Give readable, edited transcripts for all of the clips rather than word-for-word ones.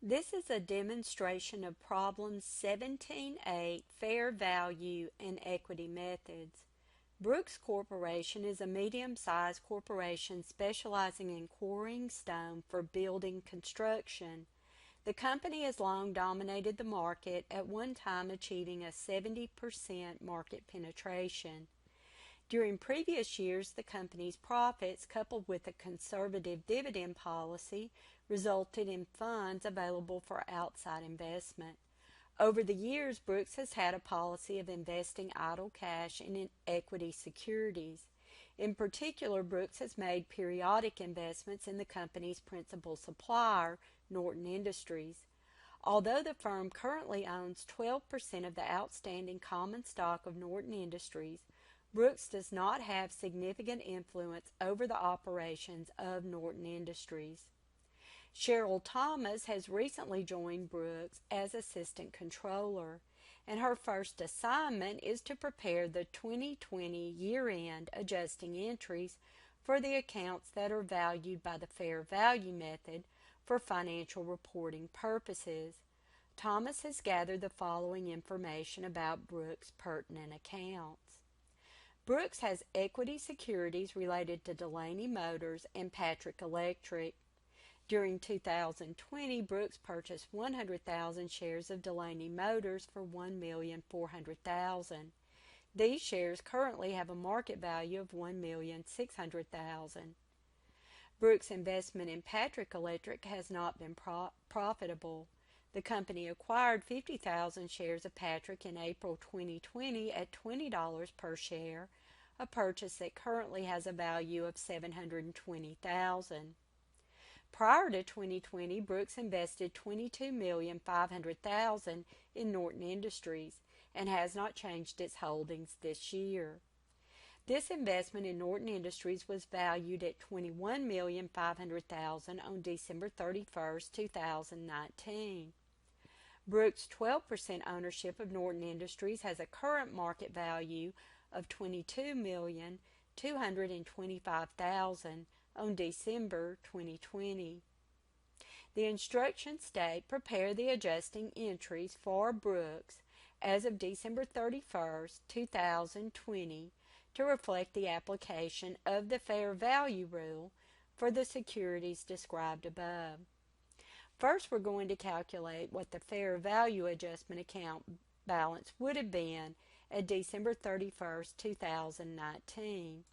This is a demonstration of problems 17-8, fair value and equity methods. Brooks Corporation is a medium-sized corporation specializing in quarrying stone for building construction. The company has long dominated the market, at one time achieving a 70% market penetration. During previous years, the company's profits, coupled with a conservative dividend policy, resulted in funds available for outside investment. Over the years, Brooks has had a policy of investing idle cash in equity securities. In particular, Brooks has made periodic investments in the company's principal supplier, Norton Industries. Although the firm currently owns 12% of the outstanding common stock of Norton Industries, Brooks does not have significant influence over the operations of Norton Industries. Cheryl Thomas has recently joined Brooks as assistant controller, and her first assignment is to prepare the 2020 year-end adjusting entries for the accounts that are valued by the fair value method for financial reporting purposes. Thomas has gathered the following information about Brooks' pertinent accounts. Brooks has equity securities related to Delaney Motors and Patrick Electric. During 2020, Brooks purchased 100,000 shares of Delaney Motors for $1,400,000. These shares currently have a market value of $1,600,000. Brooks' investment in Patrick Electric has not been profitable. The company acquired 50,000 shares of Patrick in April 2020 at $20 per share, a purchase that currently has a value of $720,000. Prior to 2020, Brooks invested $22,500,000 in Norton Industries and has not changed its holdings this year. This investment in Norton Industries was valued at $21,500,000 on December 31, 2019. Brooks' 12% ownership of Norton Industries has a current market value of $22,225,000 on December 2020. The instructions state prepare the adjusting entries for Brooks as of December 31, 2020 to reflect the application of the fair value rule for the securities described above. First, we're going to calculate what the fair value adjustment account balance would have been at December 31, 2019.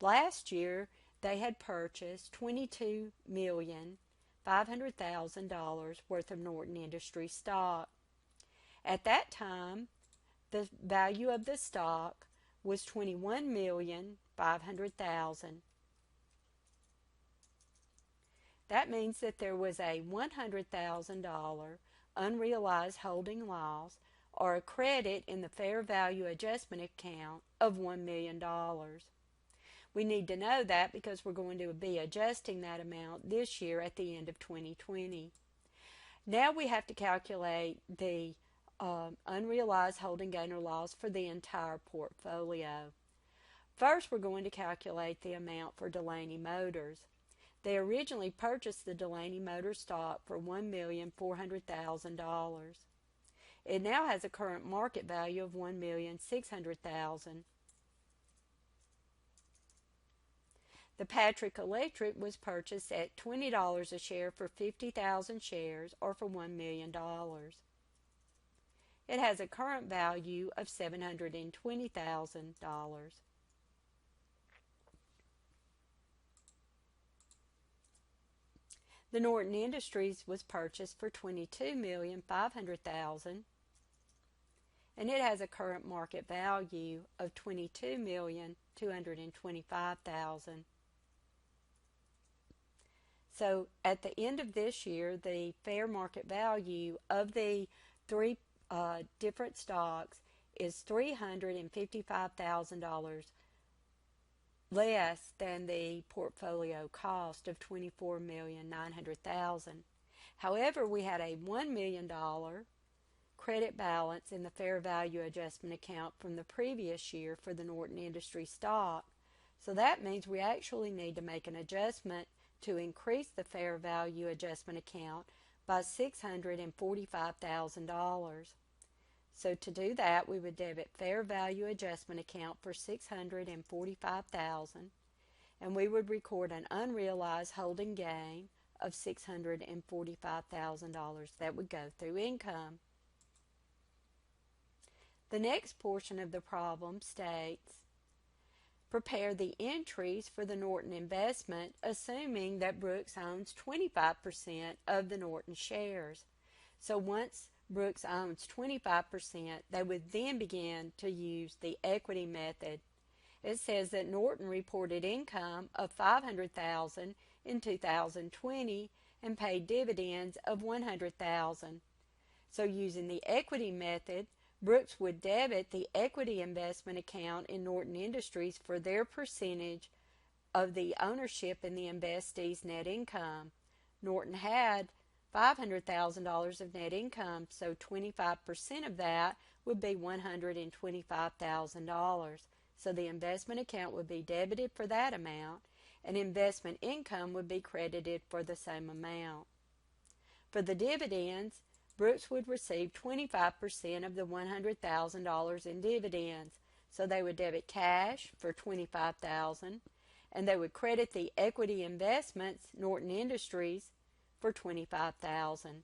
Last year, they had purchased $22,500,000 worth of Norton Industries stock. At that time, the value of the stock was $21,500,000. That means that there was a $100,000 unrealized holding loss or a credit in the fair value adjustment account of $1 million. We need to know that because we're going to be adjusting that amount this year at the end of 2020. Now we have to calculate the unrealized holding gain or loss for the entire portfolio. First, we're going to calculate the amount for Delaney Motors. They originally purchased the Delaney Motors stock for $1,400,000. It now has a current market value of $1,600,000. The Patrick Electric was purchased at $20 a share for 50,000 shares or for $1 million. It has a current value of $720,000. The Norton Industries was purchased for $22,500,000 and it has a current market value of $22,225,000. So at the end of this year, the fair market value of the three different stocks is $355,000 less than the portfolio cost of $24,900,000. However, we had a $1 million credit balance in the fair value adjustment account from the previous year for the Norton Industries stock. So that means we actually need to make an adjustment to increase the fair value adjustment account by $645,000. So to do that, we would debit fair value adjustment account for $645,000, and we would record an unrealized holding gain of $645,000 that would go through income. The next portion of the problem states, prepare the entries for the Norton investment, assuming that Brooks owns 25% of the Norton shares. So once Brooks owns 25%, they would then begin to use the equity method. It says that Norton reported income of $500,000 in 2020 and paid dividends of $100,000. So using the equity method, Brooks would debit the equity investment account in Norton Industries for their percentage of the ownership in the investee's net income. Norton had $500,000 of net income, so 25% of that would be $125,000. So the investment account would be debited for that amount, and investment income would be credited for the same amount. For the dividends, Brooks would receive 25% of the $100,000 in dividends, so they would debit cash for $25,000, and they would credit the equity investments, Norton Industries, for $25,000.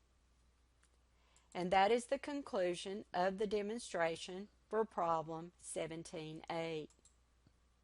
And that is the conclusion of the demonstration for problem 17.8.